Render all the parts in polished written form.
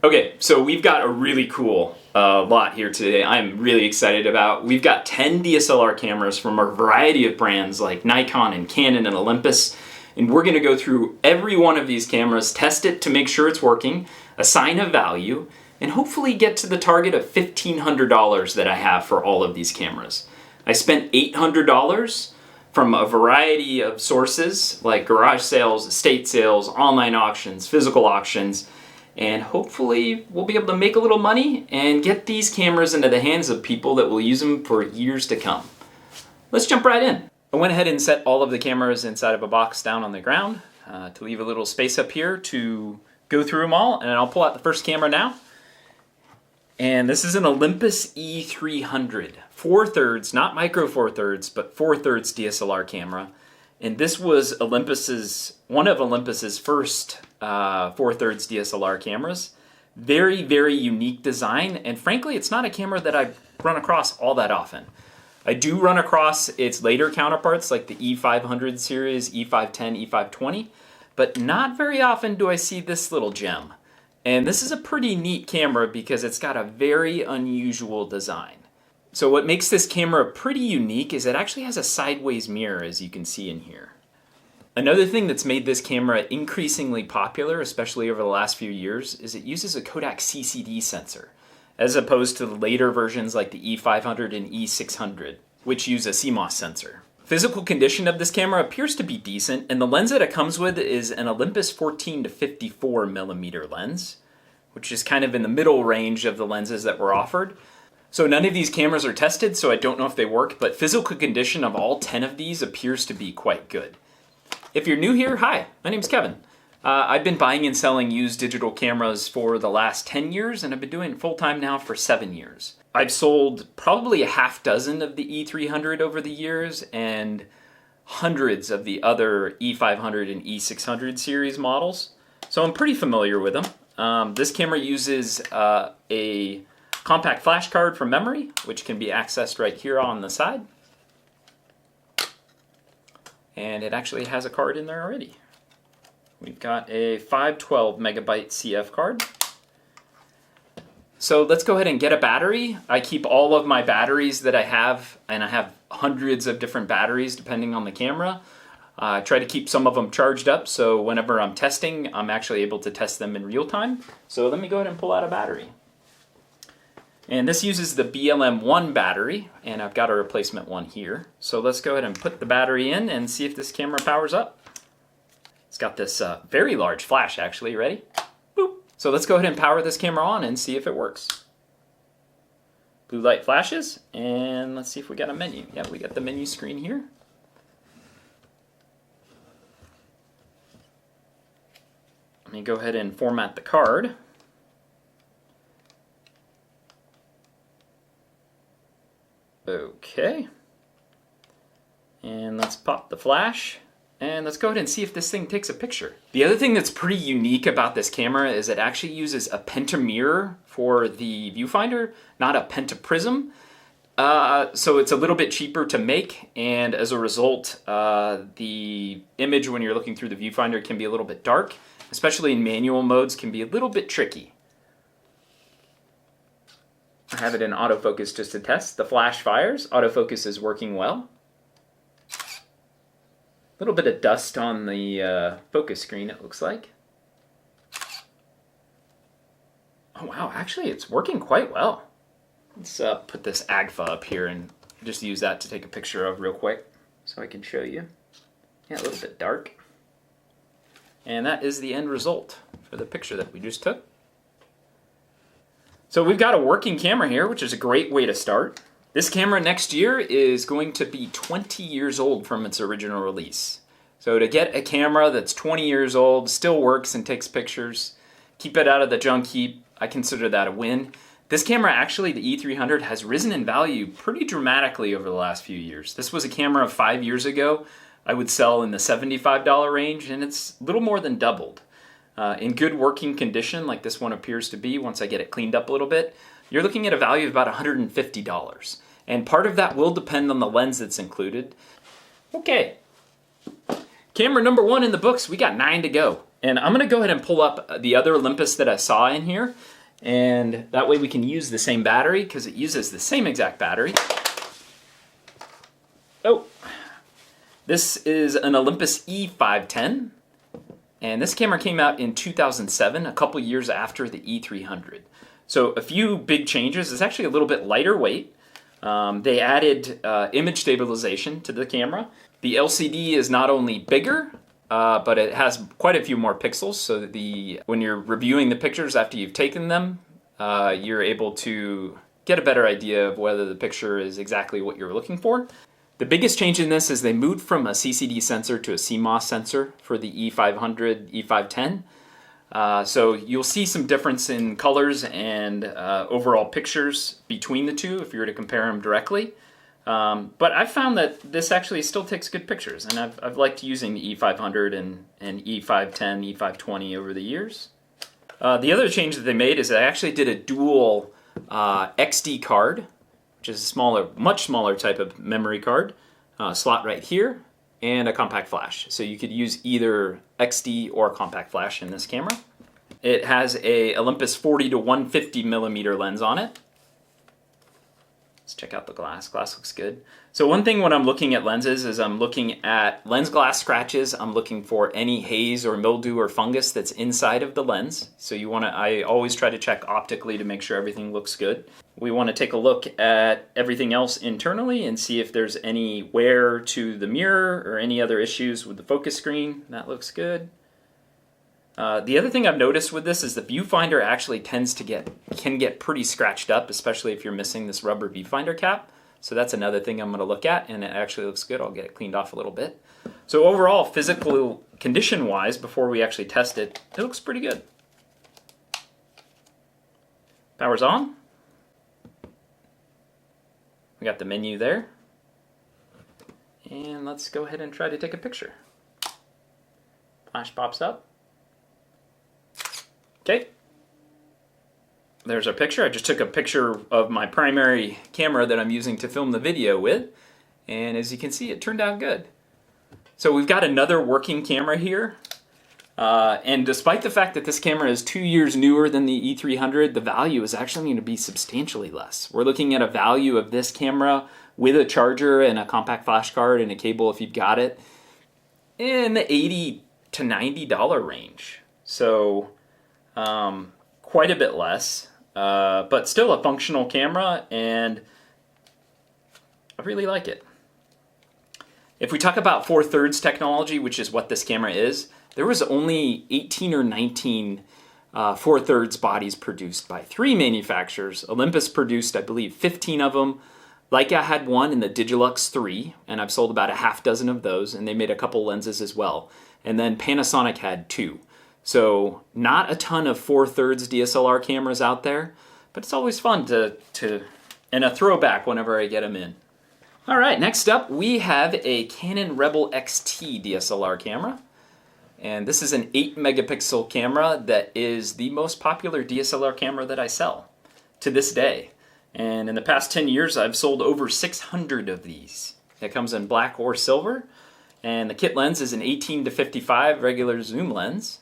Okay, so we've got a really cool lot here today I'm really excited about. We've got 10 DSLR cameras from a variety of brands like Nikon and Canon and Olympus, and we're going to go through every one of these cameras, test it to make sure it's working, assign a value, and hopefully get to the target of $1,500 that I have for all of these cameras. I spent $800 from a variety of sources like garage sales, estate sales, online auctions, physical auctions, and hopefully we'll be able to make a little money and get these cameras into the hands of people that will use them for years to come. Let's jump right in. I went ahead and set all of the cameras inside of a box down on the ground to leave a little space up here to go through them all, and I'll pull out the first camera now. And this is an Olympus E300, 4/3, not micro 4/3, but 4/3 DSLR camera. And this was one of Olympus's first 4/3 DSLR cameras. Very, very unique design, and frankly, it's not a camera that I've run across all that often. I do run across its later counterparts like the E500 series, E510, E520, but not very often do I see this little gem. And this is a pretty neat camera because it's got a very unusual design. So what makes this camera pretty unique is it actually has a sideways mirror, as you can see in here. Another thing that's made this camera increasingly popular, especially over the last few years, is it uses a Kodak CCD sensor, as opposed to the later versions like the E500 and E600, which use a CMOS sensor. Physical condition of this camera appears to be decent, and the lens that it comes with is an Olympus 14 to 54 millimeter lens, which is kind of in the middle range of the lenses that were offered. So none of these cameras are tested, so I don't know if they work, but physical condition of all 10 of these appears to be quite good. If you're new here, hi, my name's Kevin. I've been buying and selling used digital cameras for the last 10 years, and I've been doing it full-time now for 7 years. I've sold probably a half dozen of the E300 over the years, and hundreds of the other E500 and E600 series models, so I'm pretty familiar with them. This camera uses a compact flash card from memory, which can be accessed right here on the side. And it actually has a card in there already. We've got a 512 megabyte CF card. So let's go ahead and get a battery. I keep all of my batteries that I have, and I have hundreds of different batteries depending on the camera. I try to keep some of them charged up, so whenever I'm testing, I'm actually able to test them in real time. So let me go ahead and pull out a battery. And this uses the BLM1 battery, and I've got a replacement one here. So let's go ahead and put the battery in and see if this camera powers up. It's got this very large flash, actually. Ready? Boop. So let's go ahead and power this camera on and see if it works. Blue light flashes, and let's see if we got a menu. Yeah, we got the menu screen here. Let me go ahead and format the card. Okay, and let's pop the flash, and let's go ahead and see if this thing takes a picture. The other thing that's pretty unique about this camera is it actually uses a pentamirror for the viewfinder, not a pentaprism. So it's a little bit cheaper to make, and as a result, the image when you're looking through the viewfinder can be a little bit dark, especially in manual modes can be a little bit tricky. I have it in autofocus just to test. The flash fires. Autofocus is working well. A little bit of dust on the focus screen, it looks like. Oh wow, actually it's working quite well. Let's put this AGFA up here and just use that to take a picture of real quick so I can show you. Yeah, a little bit dark. And that is the end result for the picture that we just took. So we've got a working camera here, which is a great way to start. This camera next year is going to be 20 years old from its original release. So to get a camera that's 20 years old, still works and takes pictures, keep it out of the junk heap, I consider that a win. This camera actually, the E300, has risen in value pretty dramatically over the last few years. This was a camera 5 years ago I would sell in the $75 range, and it's a little more than doubled. In good working condition, like this one appears to be, once I get it cleaned up a little bit, you're looking at a value of about $150. And part of that will depend on the lens that's included. Okay, camera number 1 in the books, we got 9 to go. And I'm gonna go ahead and pull up the other Olympus that I saw in here, and that way we can use the same battery because it uses the same exact battery. Oh, this is an Olympus E510, and this camera came out in 2007, a couple years after the E300. So a few big changes. It's actually a little bit lighter weight. They added image stabilization to the camera. The LCD is not only bigger, but it has quite a few more pixels, so that when you're reviewing the pictures after you've taken them, you're able to get a better idea of whether the picture is exactly what you're looking for. The biggest change in this is they moved from a CCD sensor to a CMOS sensor for the E500, E510. So you'll see some difference in colors and overall pictures between the two if you were to compare them directly. But I've found that this actually still takes good pictures, and I've liked using the E500 and E510, E520 over the years. The other change that they made is they actually did a dual XD card, which is a smaller, much smaller type of memory card, slot right here, and a compact flash. So you could use either XD or compact flash in this camera. It has a Olympus 40 to 150 millimeter lens on it. Let's check out the glass. Glass looks good. So one thing when I'm looking at lenses is I'm looking at lens glass scratches. I'm looking for any haze or mildew or fungus that's inside of the lens. So I always try to check optically to make sure everything looks good. We want to take a look at everything else internally and see if there's any wear to the mirror or any other issues with the focus screen. That looks good. The other thing I've noticed with this is the viewfinder actually can get pretty scratched up, especially if you're missing this rubber viewfinder cap. So that's another thing I'm going to look at, and it actually looks good. I'll get it cleaned off a little bit. So overall, physical condition-wise, before we actually test it, it looks pretty good. Power's on. We got the menu there. And let's go ahead and try to take a picture. Flash pops up. Okay, there's our picture. I just took a picture of my primary camera that I'm using to film the video with, and as you can see, it turned out good. So we've got another working camera here, and despite the fact that this camera is 2 years newer than the E300, the value is actually going to be substantially less. We're looking at a value of this camera with a charger and a compact flash card and a cable if you've got it in the $80 to $90 range. So quite a bit less, but still a functional camera, and I really like it. If we talk about 4/3 technology, which is what this camera is, there was only 18 or 19 4/3 bodies produced by 3 manufacturers. Olympus produced, I believe, 15 of them. Leica had one in the Digilux 3, and I've sold about a half dozen of those, and they made a couple lenses as well. And then Panasonic had 2. So not a ton of 4/3 DSLR cameras out there, but it's always fun and a throwback whenever I get them in. All right, next up we have a Canon Rebel XT DSLR camera. And this is an 8 megapixel camera that is the most popular DSLR camera that I sell to this day. And in the past 10 years, I've sold over 600 of these. It comes in black or silver. And the kit lens is an 18 to 55 regular zoom lens.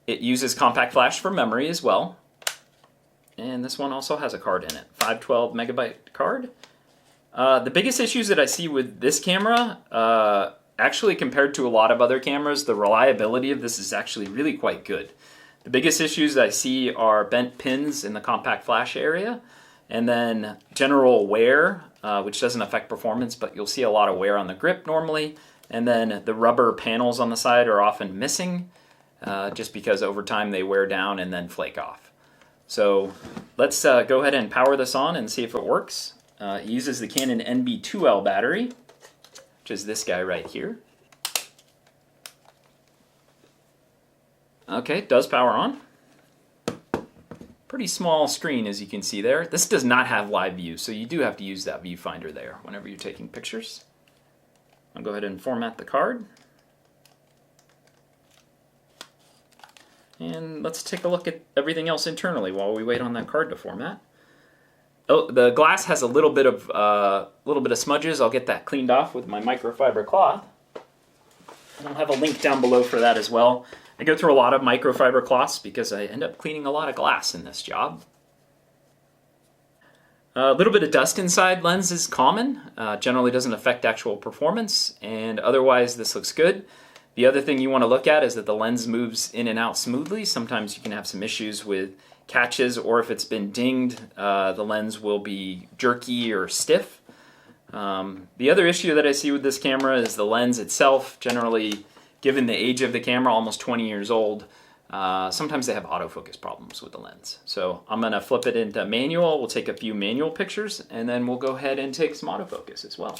It uses compact flash for memory as well. And this one also has a card in it, 512 megabyte card. The biggest issues that I see with this camera, actually compared to a lot of other cameras, the reliability of this is actually really quite good. The biggest issues I see are bent pins in the compact flash area, and then general wear, which doesn't affect performance, but you'll see a lot of wear on the grip normally, and then the rubber panels on the side are often missing, just because over time they wear down and then flake off. So let's go ahead and power this on and see if it works. It uses the Canon NB2L battery, which is this guy right here. Okay, it does power on. Pretty small screen, as you can see there. This does not have live view, so you do have to use that viewfinder there whenever you're taking pictures. I'll go ahead and format the card. And let's take a look at everything else internally while we wait on that card to format. Oh, the glass has a little bit of smudges. I'll get that cleaned off with my microfiber cloth. I'll have a link down below for that as well. I go through a lot of microfiber cloths because I end up cleaning a lot of glass in this job. A little bit of dust inside lens is common, generally doesn't affect actual performance, and otherwise this looks good. The other thing you want to look at is that the lens moves in and out smoothly. Sometimes you can have some issues with catches, or if it's been dinged, the lens will be jerky or stiff. The other issue that I see with this camera is the lens itself. Generally, given the age of the camera, almost 20 years old, sometimes they have autofocus problems with the lens. So I'm going to flip it into manual. We'll take a few manual pictures, and then we'll go ahead and take some autofocus as well.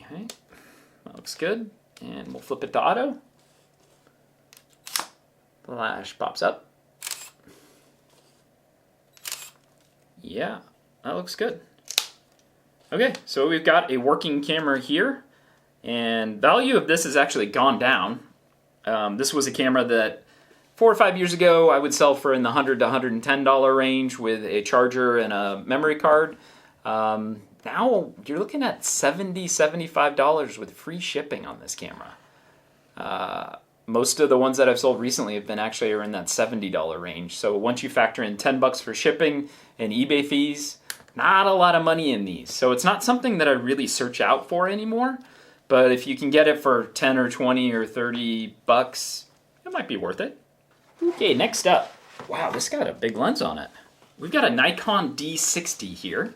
Okay, that looks good. And we'll flip it to auto. Flash pops up. Yeah, that looks good. Okay, so we've got a working camera here, and value of this has actually gone down. This was a camera that 4 or 5 years ago I would sell for in the $100 to $110 range with a charger and a memory card. Now you're looking at $70, $75 with free shipping on this camera. Most of the ones that I've sold recently have been actually in that $70 range. So once you factor in $10 for shipping and eBay fees, not a lot of money in these. So it's not something that I really search out for anymore. But if you can get it for 10 or 20 or 30 bucks, it might be worth it. Okay, next up. Wow, this got a big lens on it. We've got a Nikon D60 here.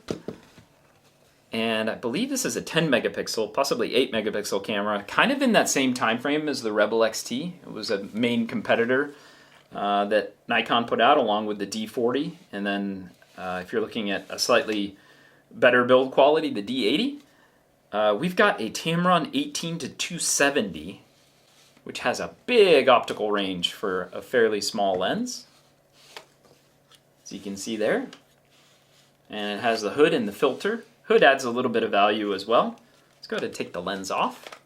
And I believe this is a 10 megapixel, possibly 8 megapixel camera, kind of in that same time frame as the Rebel XT. It was a main competitor that Nikon put out along with the D40. And then if you're looking at a slightly better build quality, the D80. We've got a Tamron 18 to 270, which has a big optical range for a fairly small lens, as you can see there. And it has the hood and the filter. Hood adds a little bit of value as well. Let's go ahead and take the lens off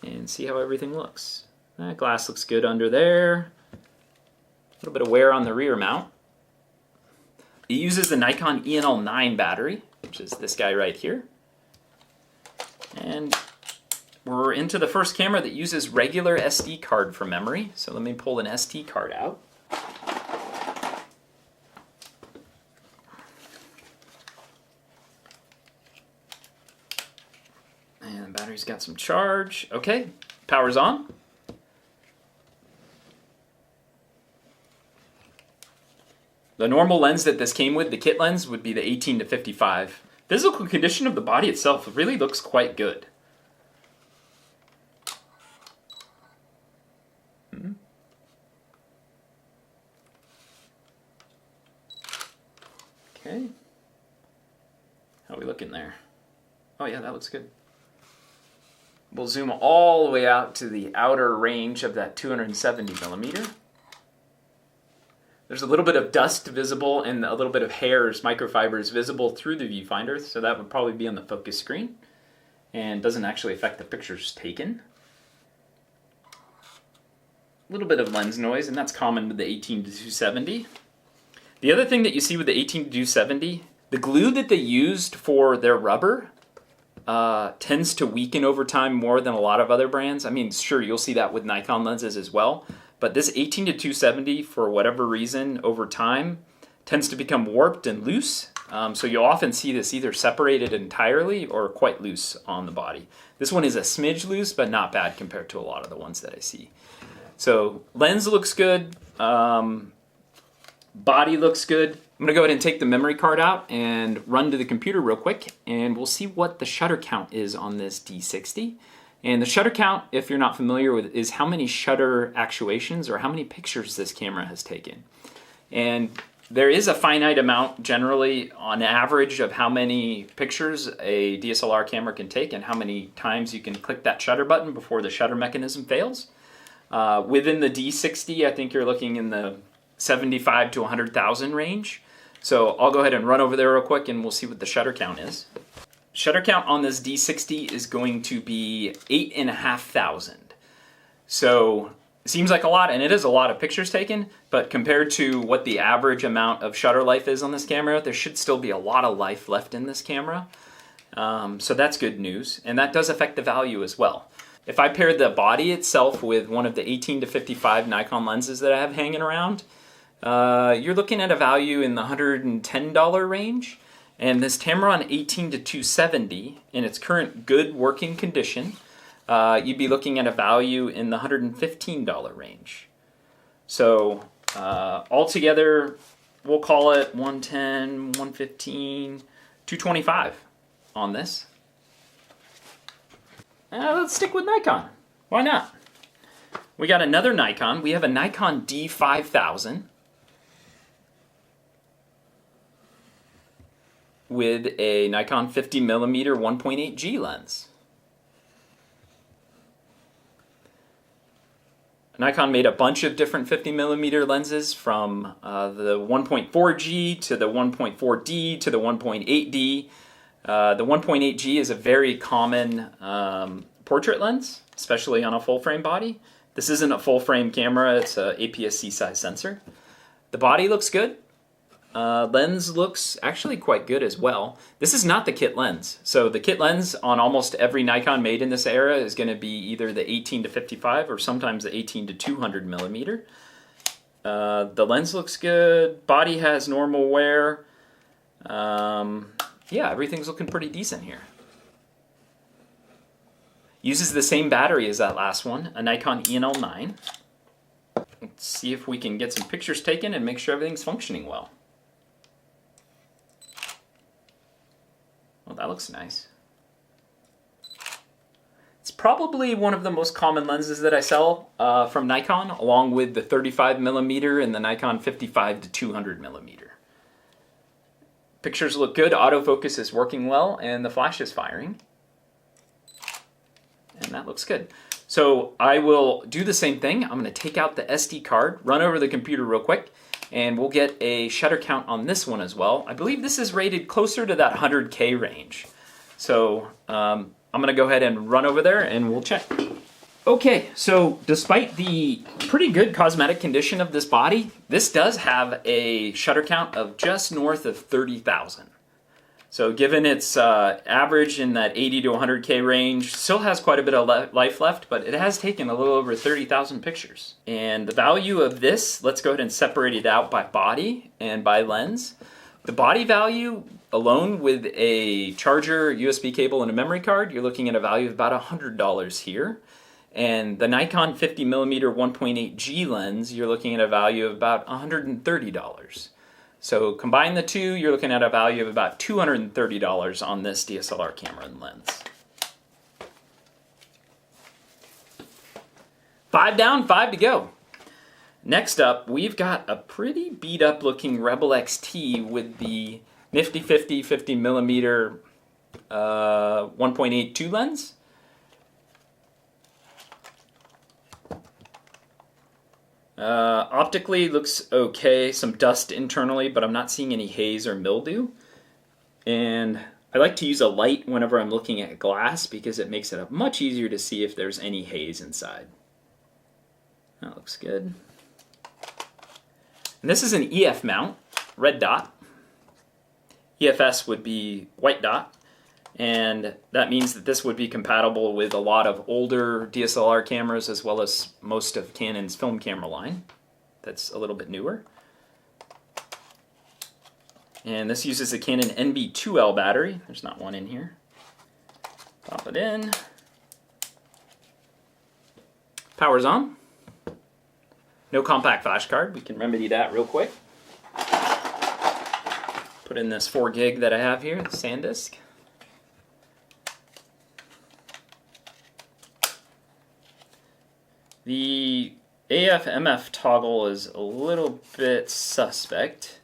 and see how everything looks. That glass looks good under there. A little bit of wear on the rear mount. It uses the Nikon ENL9 battery, which is this guy right here. And we're into the first camera that uses regular SD card for memory. So let me pull an SD card out. And the battery's got some charge. Okay, power's on. The normal lens that this came with, the kit lens, would be the 18 to 55. Physical condition of the body itself really looks quite good. Okay. How are we looking there? Oh yeah, that looks good. We'll zoom all the way out to the outer range of that 270 millimeter. There's a little bit of dust visible and a little bit of hairs, microfibers visible through the viewfinder, so that would probably be on the focus screen and doesn't actually affect the pictures taken. A little bit of lens noise, and that's common with the 18 to 270. The other thing that you see with the 18 to 270, the glue that they used for their rubber tends to weaken over time more than a lot of other brands. I mean, sure, you'll see that with Nikon lenses as well, but this 18 to 270, for whatever reason, over time, tends to become warped and loose. So you'll often see this either separated entirely or quite loose on the body. This one is a smidge loose, but not bad compared to a lot of the ones that I see. So lens looks good, body looks good. I'm gonna go ahead and take the memory card out and run to the computer real quick, and we'll see what the shutter count is on this D60. And the shutter count, if you're not familiar with, is how many shutter actuations or how many pictures this camera has taken. And there is a finite amount generally on average of how many pictures a DSLR camera can take and how many times you can click that shutter button before the shutter mechanism fails. Within the D60, I think you're looking in the 75 to 100,000 range. So I'll go ahead and run over there real quick and we'll see what the shutter count is. Shutter count on this D60 is going to be 8,500. So it seems like a lot, and it is a lot of pictures taken, but compared to what the average amount of shutter life is on this camera, there should still be a lot of life left in this camera. So that's good news, and that does affect the value as well. If I pair the body itself with one of the 18-55 Nikon lenses that I have hanging around, you're looking at a value in the $110 range. And this Tamron 18-270, in its current good working condition, you'd be looking at a value in the $115 range. So altogether, we'll call it 110, 115, 225 on this. Let's stick with Nikon. Why not? We got another Nikon. We have a Nikon D5000 with a Nikon 50mm 1.8G lens. Nikon made a bunch of different 50mm lenses, from the 1.4G to the 1.4D to the 1.8D. The 1.8G is a very common portrait lens, especially on a full-frame body. This isn't a full-frame camera, it's an APS-C size sensor. The body looks good. Lens looks actually quite good as well. This is not the kit lens. So the kit lens on almost every Nikon made in this era is going to be either the 18-55 or sometimes the 18-200mm. The lens looks good. Body has normal wear. Yeah, everything's looking pretty decent here. Uses the same battery as that last one, a Nikon ENL9. Let's see if we can get some pictures taken and make sure everything's functioning well. Well, that looks nice. It's probably one of the most common lenses that I sell from Nikon, along with the 35mm and the Nikon 55-200mm. Pictures look good, autofocus is working well, and the flash is firing. And that looks good. So I will do the same thing. I'm going to take out the SD card, run over the computer real quick, and we'll get a shutter count on this one as well. I believe this is rated closer to that 100K range. So I'm going to go ahead and run over there and we'll check. Okay, so despite the pretty good cosmetic condition of this body, this does have a shutter count of just north of 30,000. So given its average in that 80 to 100K range, still has quite a bit of life left, but it has taken a little over 30,000 pictures. And the value of this, let's go ahead and separate it out by body and by lens. The body value alone with a charger, USB cable, and a memory card, you're looking at a value of about $100 here. And the Nikon 50mm 1.8G lens, you're looking at a value of about $130. So combine the two, you're looking at a value of about $230 on this DSLR camera and lens. 5 down, 5 to go. Next up, we've got a pretty beat up looking Rebel XT with the nifty 50mm 1.82 lens. Optically looks okay, some dust internally, but I'm not seeing any haze or mildew. And I like to use a light whenever I'm looking at glass because it makes it much easier to see if there's any haze inside. That looks good. And this is an EF mount, red dot. EFS would be white dot. And that means that this would be compatible with a lot of older DSLR cameras as well as most of Canon's film camera line that's a little bit newer. And this uses a Canon NB2L battery. There's not one in here. Pop it in. Power's on. No compact flash card. We can remedy that real quick. Put in this 4 gig that I have here, the SanDisk. The AF/MF toggle is a little bit suspect.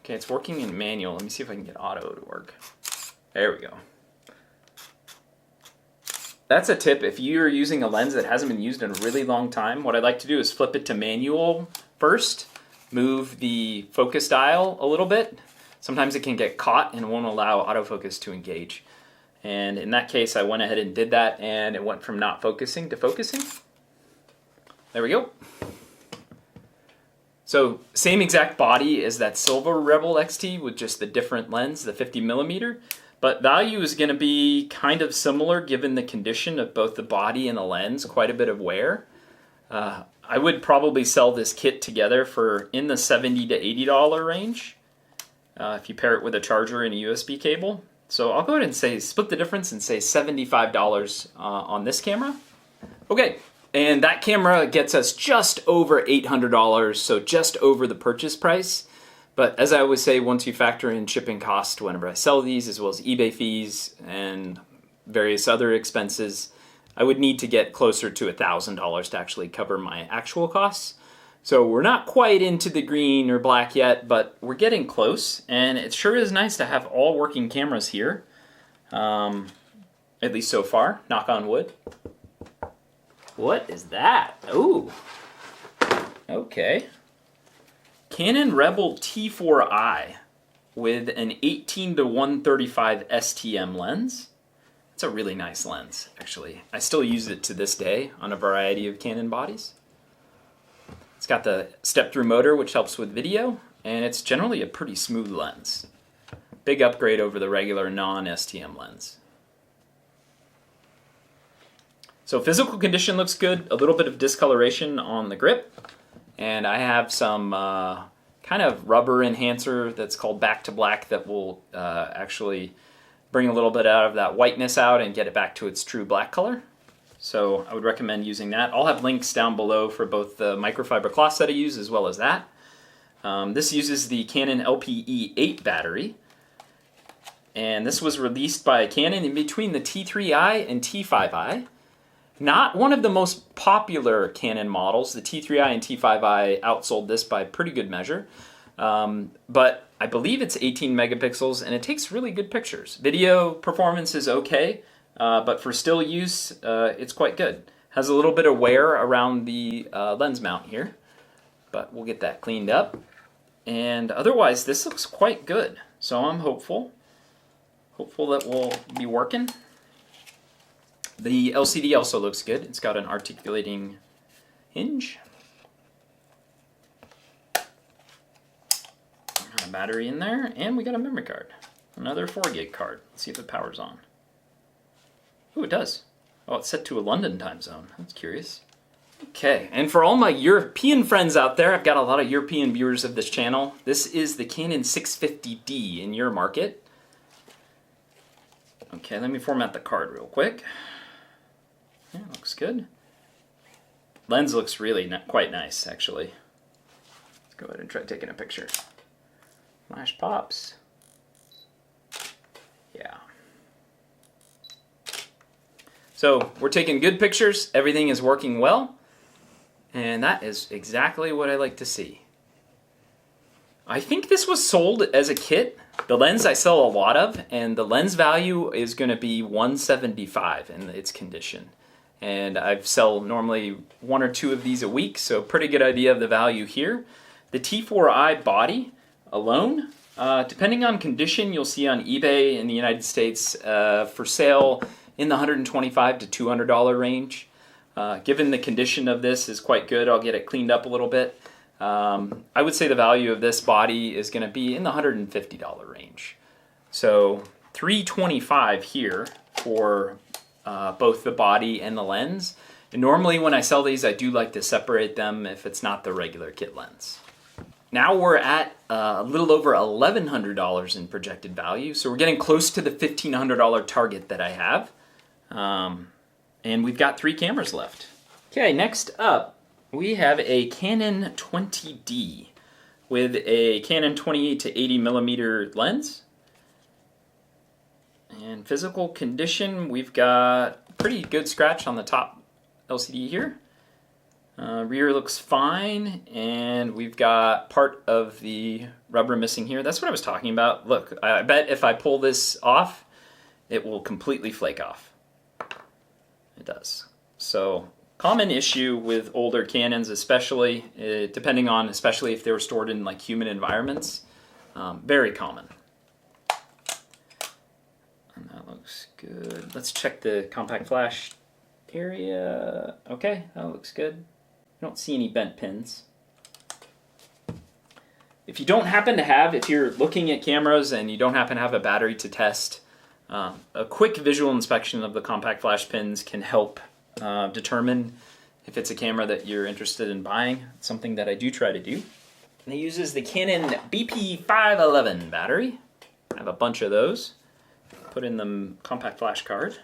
Okay, it's working in manual. Let me see if I can get auto to work. There we go. That's a tip. If you're using a lens that hasn't been used in a really long time, what I like to do is flip it to manual first, move the focus dial a little bit sometimes it can get caught and won't allow autofocus to engage. And in that case, I went ahead and did that, and it went from not focusing to focusing. There we go. So same exact body as that silver Rebel XT with just the different lens, the 50mm, but value is going to be kind of similar given the condition of both the body and the lens, quite a bit of wear. I would probably sell this kit together for in the $70 to $80 range if you pair it with a charger and a USB cable. So I'll go ahead and say split the difference and say $75 on this camera. Okay. And that camera gets us just over $800, so just over the purchase price. But as I always say, once you factor in shipping cost whenever I sell these, as well as eBay fees and various other expenses, I would need to get closer to $1,000 to actually cover my actual costs. So we're not quite into the green or black yet, but we're getting close. And it sure is nice to have all working cameras here, at least so far, knock on wood. What is that? Ooh. Okay. Canon Rebel T3i with an 18 to 135 STM lens. It's a really nice lens, actually. I still use it to this day on a variety of Canon bodies. It's got the step-through motor, which helps with video, and it's generally a pretty smooth lens. Big upgrade over the regular non-STM lens. So physical condition looks good, a little bit of discoloration on the grip, and I have some kind of rubber enhancer that's called back to black that will actually bring a little bit out of that whiteness out and get it back to its true black color. So I would recommend using that. I'll have links down below for both the microfiber cloths that I use as well as that. This uses the Canon LPE8 battery, and this was released by Canon in between the T3i and T5i. Not one of the most popular Canon models. The T3i and T5i outsold this by pretty good measure. But I believe it's 18 megapixels and it takes really good pictures. Video performance is okay, but for still use, it's quite good. Has a little bit of wear around the lens mount here, but we'll get that cleaned up. And otherwise, this looks quite good. So I'm hopeful that we'll be working. The LCD also looks good. It's got an articulating hinge. Got a battery in there, and we got a memory card. Another 4 gig card. Let's see if it powers on. Oh, it does. Oh, it's set to a London time zone. That's curious. Okay, and for all my European friends out there, I've got a lot of European viewers of this channel. This is the Canon 650D in your market. Okay, let me format the card real quick. Yeah, looks good. Lens looks really quite nice, actually. Let's go ahead and try taking a picture. Flash pops. Yeah. So we're taking good pictures. Everything is working well. And that is exactly what I like to see. I think this was sold as a kit. The lens I sell a lot of, and the lens value is going to be $175 in its condition. And I sell normally 1 or 2 of these a week, so pretty good idea of the value here. The T3i body alone, depending on condition, you'll see on eBay in the United States for sale in the $125 to $200 range. Given the condition of this is quite good, I'll get it cleaned up a little bit. I would say the value of this body is going to be in the $150 range. So $325 here for both the body and the lens. And normally when I sell these, I do like to separate them if it's not the regular kit lens. Now we're at a little over $1,100 in projected value, so we're getting close to the $1,500 target that I have. And we've got 3 cameras left. Okay, next up, we have a Canon 20D with a Canon 28 to 80 millimeter lens. And physical condition, we've got pretty good scratch on the top LCD here. Rear looks fine, and we've got part of the rubber missing here. That's what I was talking about. Look, I bet if I pull this off, it will completely flake off. It does. So, common issue with older Canons, especially, especially if they were stored in like humid environments. Very common. And that looks good. Let's check the compact flash area. Okay, that looks good. I don't see any bent pins. If you don't happen to have, if you're looking at cameras and you don't happen to have a battery to test, a quick visual inspection of the compact flash pins can help determine if it's a camera that you're interested in buying. It's something that I do try to do. And it uses the Canon BP511 battery. I have a bunch of those. Put in the compact flash card.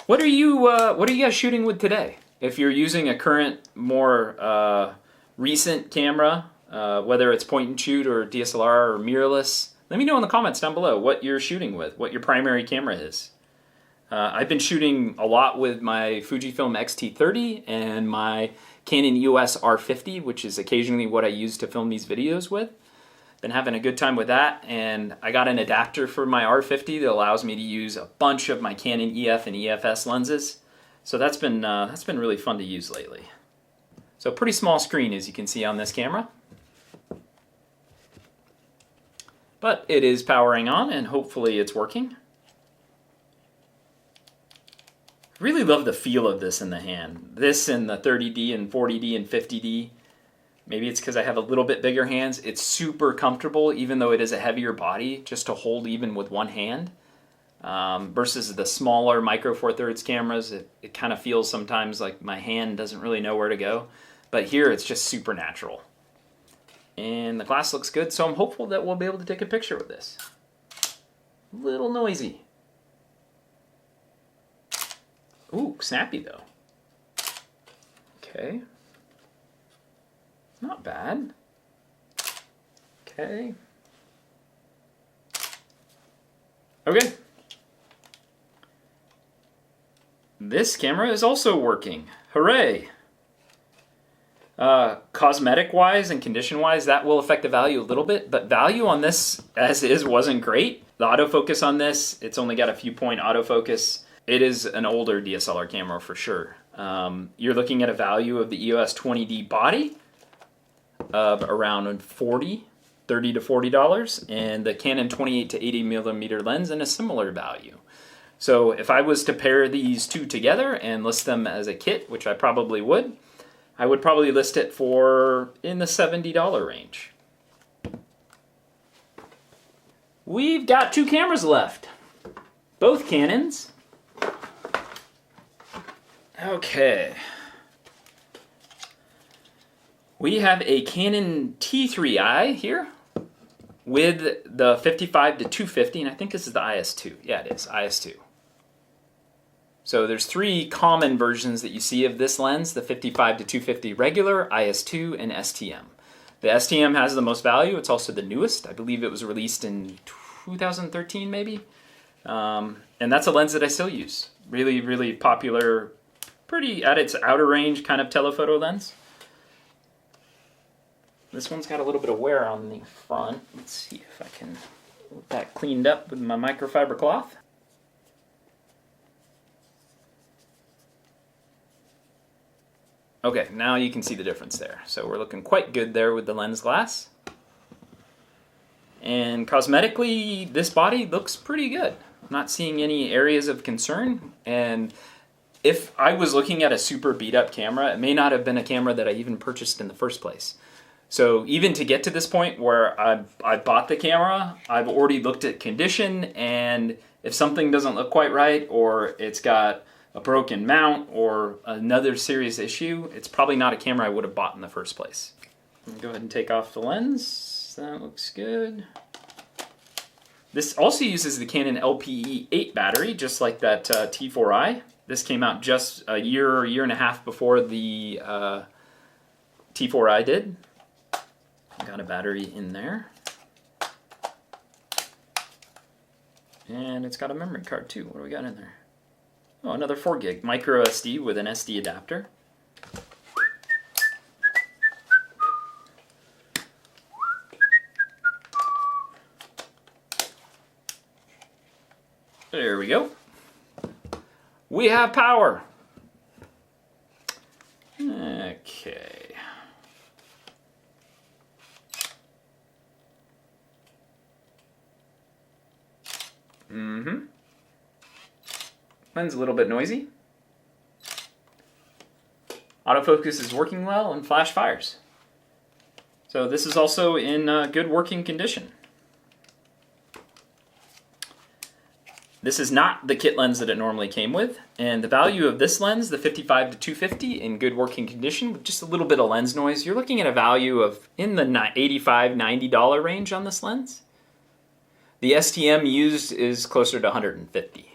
What are you guys shooting with today? If you're using a current, more recent camera, whether it's point and shoot or DSLR or mirrorless, let me know in the comments down below what you're shooting with, what your primary camera is. I've been shooting a lot with my Fujifilm X-T30 and my Canon EOS R50, which is occasionally what I use to film these videos with. Been having a good time with that, and I got an adapter for my R50 that allows me to use a bunch of my Canon EF and EFS lenses. So that's been really fun to use lately. So pretty small screen, as you can see on this camera. But it is powering on, and hopefully it's working. Really love the feel of this in the hand. This and the 30D and 40D and 50D. Maybe it's because I have a little bit bigger hands. It's super comfortable, even though it is a heavier body, just to hold even with one hand. Versus the smaller Micro Four Thirds cameras, it kind of feels sometimes like my hand doesn't really know where to go. But here it's just super natural. And the glass looks good, so I'm hopeful that we'll be able to take a picture with this. A little noisy. Ooh, snappy though. Okay. Not bad. Okay. Okay. This camera is also working. Hooray! Cosmetic-wise and condition-wise, that will affect the value a little bit, but value on this, as is, wasn't great. The autofocus on this, it's only got a few point autofocus. It is an older DSLR camera for sure. You're looking at a value of the EOS 20D body of around $30 to $40, and the Canon 28 to 80 millimeter lens in a similar value. So if I was to pair these two together and list them as a kit, which I probably would, I would probably list it for in the $70 range. We've got two cameras left, both Canons. Okay. We have a Canon T3i here with the 55 to 250, and I think this is the IS2. Yeah, it is, IS2. So there's three common versions that you see of this lens, the 55 to 250 regular, IS2, and STM. The STM has the most value. It's also the newest. I believe it was released in 2013 maybe. And that's a lens that I still use. Really, really popular, pretty at its outer range kind of telephoto lens. This one's got a little bit of wear on the front. Let's see if I can get that cleaned up with my microfiber cloth. Okay, now you can see the difference there. So we're looking quite good there with the lens glass. And cosmetically, this body looks pretty good. I'm not seeing any areas of concern. And if I was looking at a super beat up camera, it may not have been a camera that I even purchased in the first place. So even to get to this point where I bought the camera, I've already looked at condition, and if something doesn't look quite right, or it's got a broken mount or another serious issue, it's probably not a camera I would have bought in the first place. Go ahead and take off the lens. That looks good. This also uses the Canon LPE8 battery, just like that T4i. This came out just a year and a half before the T4i did. Got a battery in there. And it's got a memory card too. What do we got in there? Oh, another 4 gig micro SD with an SD adapter. There we go. We have power. Lens a little bit noisy. Autofocus is working well and flash fires. So this is also in good working condition. This is not the kit lens that it normally came with, and the value of this lens, the 55 to 250 in good working condition with just a little bit of lens noise, you're looking at a value of in the $85, $90 range on this lens. The STM used is closer to 150.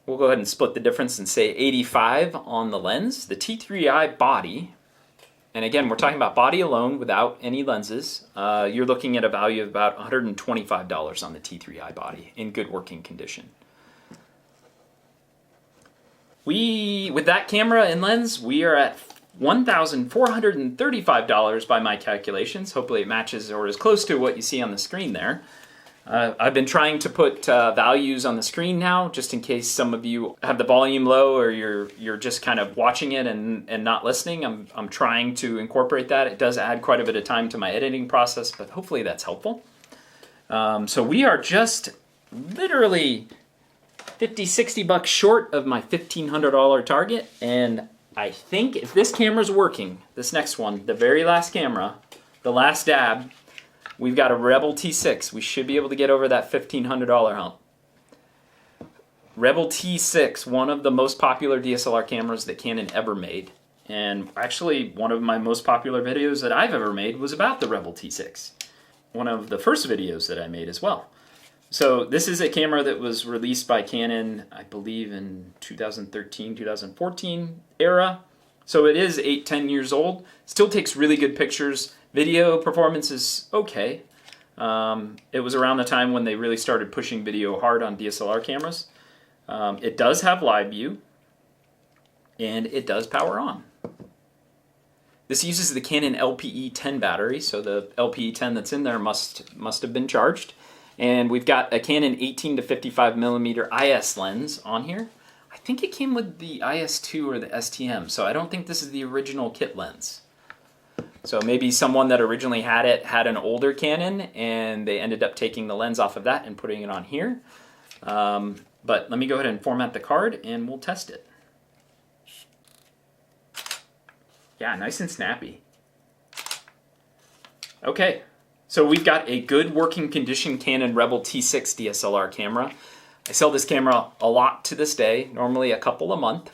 We'll go ahead and split the difference and say 85 on the lens. The T3i body, and again, we're talking about body alone without any lenses. You're looking at a value of about $125 on the T3i body in good working condition. With that camera and lens, we are at $1,435 by my calculations. Hopefully it matches or is close to what you see on the screen there. I've been trying to put values on the screen now, just in case some of you have the volume low or you're just kind of watching it and not listening. I'm trying to incorporate that. It does add quite a bit of time to my editing process, but hopefully that's helpful. So we are just literally 50, 60 bucks short of my $1,500 target, and I think if this camera's working, this next one, the very last camera, the last dab, we've got a Rebel T6. We should be able to get over that $1,500 hump. Rebel T6, one of the most popular DSLR cameras that Canon ever made. And actually, one of my most popular videos that I've ever made was about the Rebel T6. One of the first videos that I made as well. So this is a camera that was released by Canon, I believe in 2013, 2014 era. So it is 8-10 years old. Still takes really good pictures. Video performance is okay. It was around the time when they really started pushing video hard on DSLR cameras. It does have live view, and it does power on. This uses the Canon LPE10 battery, so the LPE10 that's in there must have been charged. And we've got a Canon 18 to 55 millimeter IS lens on here. I think it came with the IS2 or the STM, so I don't think this is the original kit lens. So maybe someone that originally had it had an older Canon and they ended up taking the lens off of that and putting it on here. But let me go ahead and format the card and we'll test it. Yeah, nice and snappy. Okay, so we've got a good working condition Canon Rebel T6 DSLR camera. I sell this camera a lot to this day, normally a couple a month.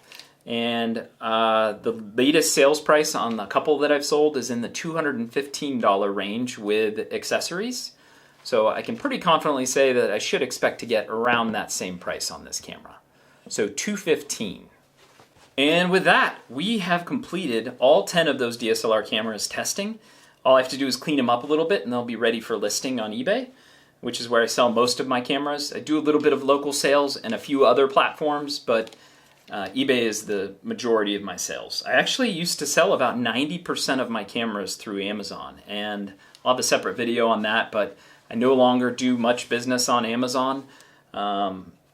And the latest sales price on the couple that I've sold is in the $215 range with accessories. So I can pretty confidently say that I should expect to get around that same price on this camera. So $215. And with that, we have completed all 10 of those DSLR cameras testing. All I have to do is clean them up a little bit and they'll be ready for listing on eBay, which is where I sell most of my cameras. I do a little bit of local sales and a few other platforms, but eBay is the majority of my sales. I actually used to sell about 90% of my cameras through Amazon, and I'll have a separate video on that, but I no longer do much business on Amazon.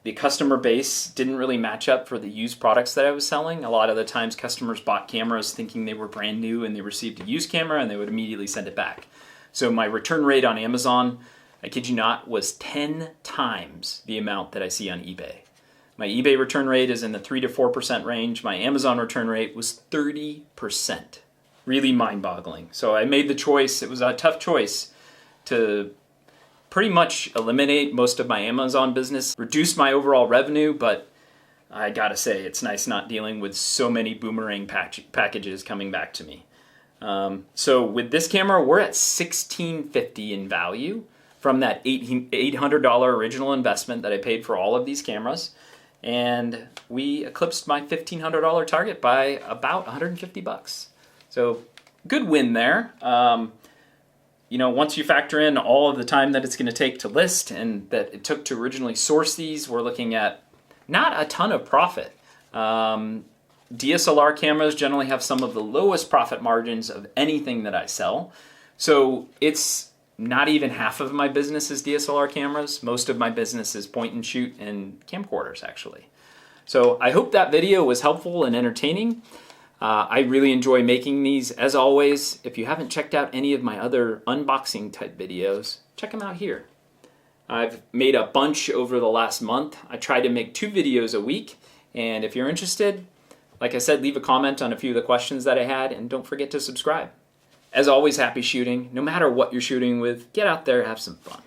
The customer base didn't really match up for the used products that I was selling. A lot of the times customers bought cameras thinking they were brand new and they received a used camera and they would immediately send it back. So my return rate on Amazon, I kid you not, was 10 times the amount that I see on eBay. My eBay return rate is in the 3 to 4% range. My Amazon return rate was 30%. Really mind-boggling. So I made the choice, it was a tough choice, to pretty much eliminate most of my Amazon business, reduce my overall revenue, but I gotta say, it's nice not dealing with so many boomerang packages coming back to me. So with this camera, we're at $1,650 in value from that $800 original investment that I paid for all of these cameras. And we eclipsed my $1,500 target by about 150 bucks. So good win there. You know, once you factor in all of the time that it's going to take to list and that it took to originally source these, we're looking at not a ton of profit. DSLR cameras generally have some of the lowest profit margins of anything that I sell. So it's not even half of my business is DSLR cameras. Most of my business is point and shoot and camcorders, actually. So I hope that video was helpful and entertaining. I really enjoy making these. As always, if you haven't checked out any of my other unboxing type videos, check them out here. I've made a bunch over the last month. I try to make 2 videos a week, and if you're interested, like I said, leave a comment on a few of the questions that I had, and don't forget to subscribe. As always, happy shooting. No matter what you're shooting with, get out there, have some fun.